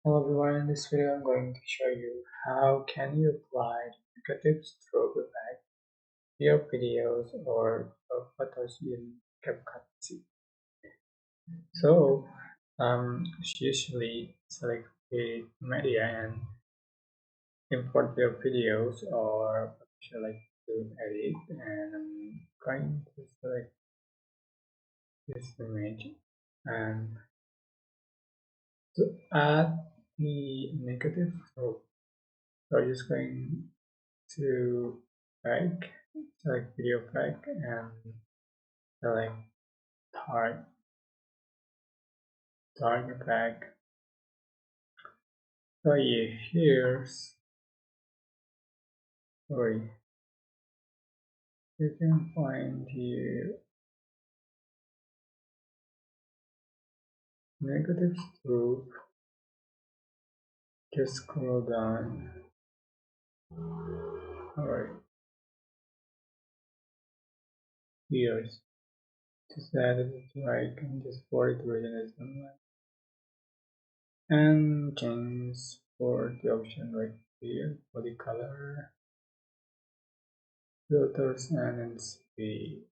Hello everyone, in this video I'm going to show you how can you apply negative strobe effect to your videos or photos in CapCut PC. So usually select the media and import your videos or select to edit, and I'm going to select this image, and to add the negative strobe, so I'm just going to pack, select video pack, and select target pack. So yeah, here's sorry, you can find here negative stroke. Just scroll down. Alright, here's to set it right, and just for it version is done, and change for the option right here for the color, filters, and speed.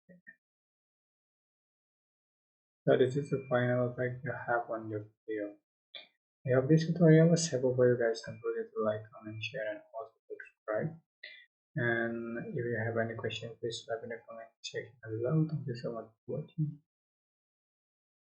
So this is the final effect you have on your video. I hope this tutorial was helpful for you guys. Don't forget to like, comment, share, and also subscribe. And if you have any questions, please type in the comment section below. Thank you so much for watching.